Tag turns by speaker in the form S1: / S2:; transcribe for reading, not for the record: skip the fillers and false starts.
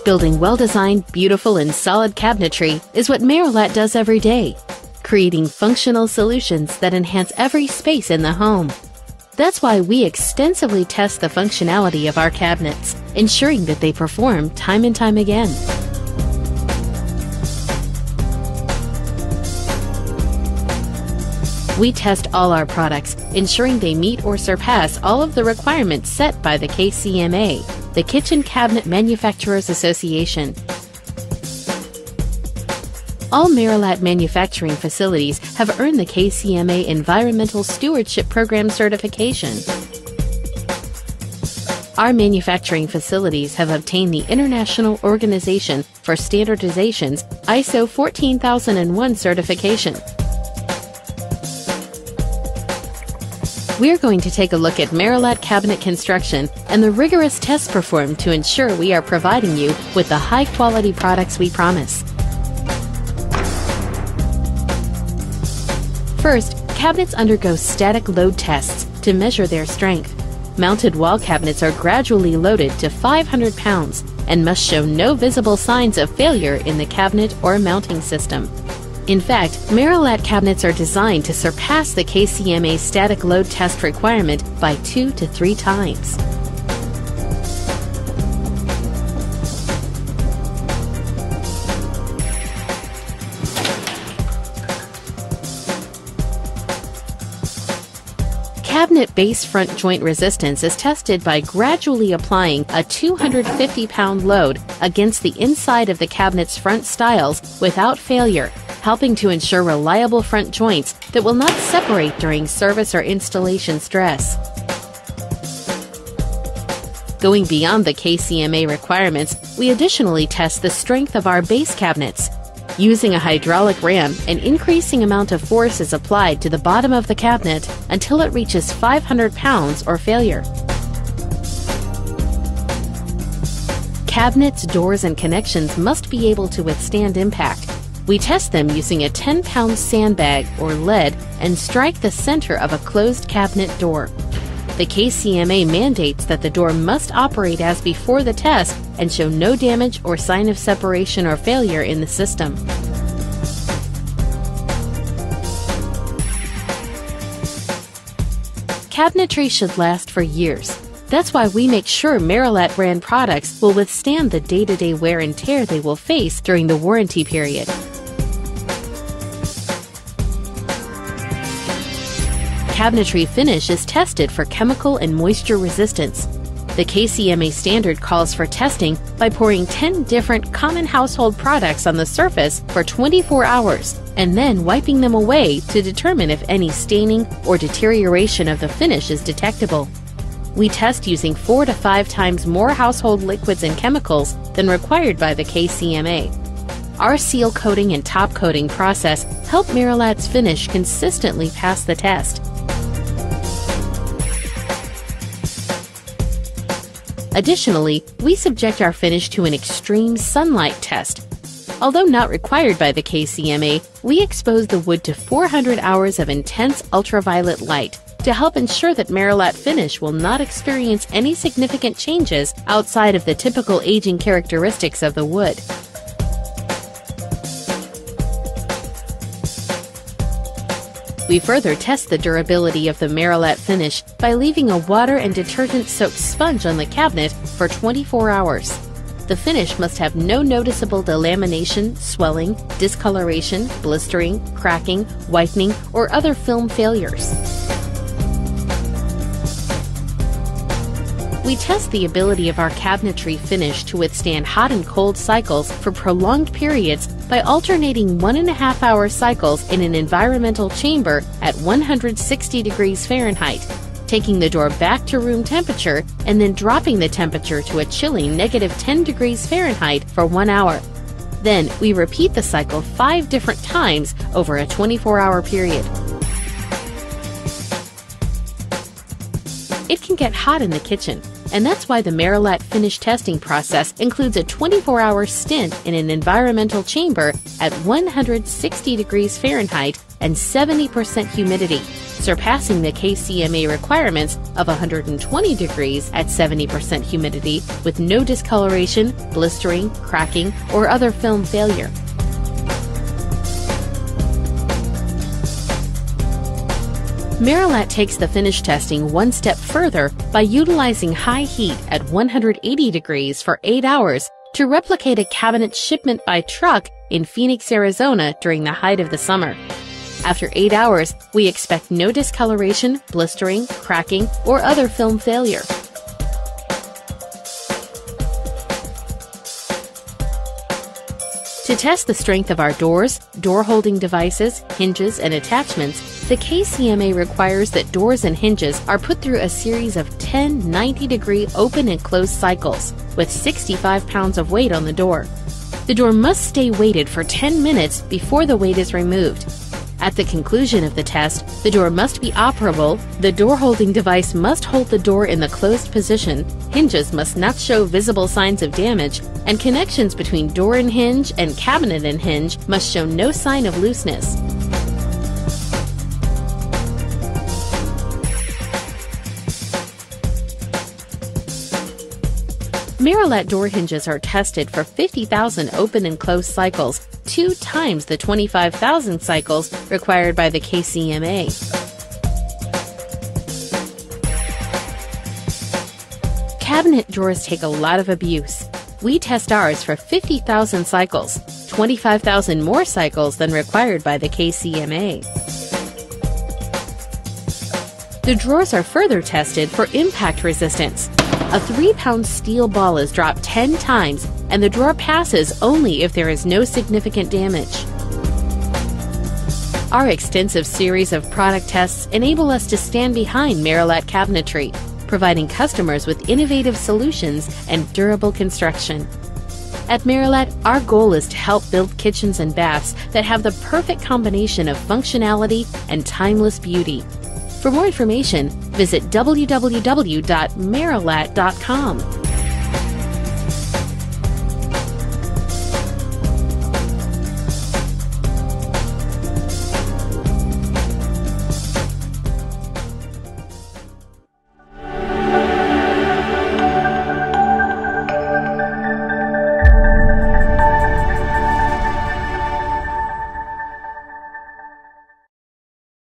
S1: Building well-designed, beautiful, and solid cabinetry is what Merillat does every day, creating functional solutions that enhance every space in the home. That's why we extensively test the functionality of our cabinets, ensuring that they perform time and time again. We test all our products, ensuring they meet or surpass all of the requirements set by the KCMA, the Kitchen Cabinet Manufacturers Association. All Merillat manufacturing facilities have earned the KCMA Environmental Stewardship Program certification. Our manufacturing facilities have obtained the International Organization for Standardization's ISO 14001 certification. We're going to take a look at Merillat cabinet construction and the rigorous tests performed to ensure we are providing you with the high-quality products we promise. First, cabinets undergo static load tests to measure their strength. Mounted wall cabinets are gradually loaded to 500 pounds and must show no visible signs of failure in the cabinet or mounting system. In fact, Merillat cabinets are designed to surpass the KCMA static load test requirement by 2 to 3 times. Cabinet base front joint resistance is tested by gradually applying a 250-pound load against the inside of the cabinet's front stiles without failure, helping to ensure reliable front joints that will not separate during service or installation stress. Going beyond the KCMA requirements, we additionally test the strength of our base cabinets. Using a hydraulic ram, an increasing amount of force is applied to the bottom of the cabinet until it reaches 500 pounds or failure. Cabinets, doors, and connections must be able to withstand impact. We test them using a 10-pound sandbag or lead and strike the center of a closed cabinet door. The KCMA mandates that the door must operate as before the test and show no damage or sign of separation or failure in the system. Cabinetry should last for years. That's why we make sure Merillat brand products will withstand the day-to-day wear and tear they will face during the warranty period. Cabinetry finish is tested for chemical and moisture resistance. The KCMA standard calls for testing by pouring 10 different common household products on the surface for 24 hours and then wiping them away to determine if any staining or deterioration of the finish is detectable. We test using 4 to 5 times more household liquids and chemicals than required by the KCMA. Our seal coating and top coating process help Merillat's finish consistently pass the test. Additionally, we subject our finish to an extreme sunlight test. Although not required by the KCMA, we expose the wood to 400 hours of intense ultraviolet light to help ensure that Merillat finish will not experience any significant changes outside of the typical aging characteristics of the wood. We further test the durability of the Merillat finish by leaving a water and detergent-soaked sponge on the cabinet for 24 hours. The finish must have no noticeable delamination, swelling, discoloration, blistering, cracking, whitening, or other film failures. We test the ability of our cabinetry finish to withstand hot and cold cycles for prolonged periods by alternating 1.5-hour cycles in an environmental chamber at 160 degrees Fahrenheit, taking the door back to room temperature and then dropping the temperature to a chilling -10 degrees Fahrenheit for 1 hour. Then we repeat the cycle 5 different times over a 24-hour period. It can get hot in the kitchen, and that's why the Merillat finish testing process includes a 24-hour stint in an environmental chamber at 160 degrees Fahrenheit and 70% humidity, surpassing the KCMA requirements of 120 degrees at 70% humidity with no discoloration, blistering, cracking, or other film failure. Merillat takes the finish testing one step further by utilizing high heat at 180 degrees for 8 hours to replicate a cabinet shipment by truck in Phoenix, Arizona during the height of the summer. After 8 hours, we expect no discoloration, blistering, cracking, or other film failure. To test the strength of our doors, door holding devices, hinges, and attachments, the KCMA requires that doors and hinges are put through a series of 10 90-degree open and closed cycles with 65 pounds of weight on the door. The door must stay weighted for 10 minutes before the weight is removed. At the conclusion of the test, the door must be operable, the door holding device must hold the door in the closed position, hinges must not show visible signs of damage, and connections between door and hinge and cabinet and hinge must show no sign of looseness. Merillat door hinges are tested for 50,000 open and closed cycles, 2 times the 25,000 cycles required by the KCMA. Cabinet drawers take a lot of abuse. We test ours for 50,000 cycles, 25,000 more cycles than required by the KCMA. The drawers are further tested for impact resistance. A 3-pound steel ball is dropped 10 times, and the drawer passes only if there is no significant damage. Our extensive series of product tests enable us to stand behind Merillat Cabinetry, providing customers with innovative solutions and durable construction. At Merillat, our goal is to help build kitchens and baths that have the perfect combination of functionality and timeless beauty. For more information, visit www.merillat.com.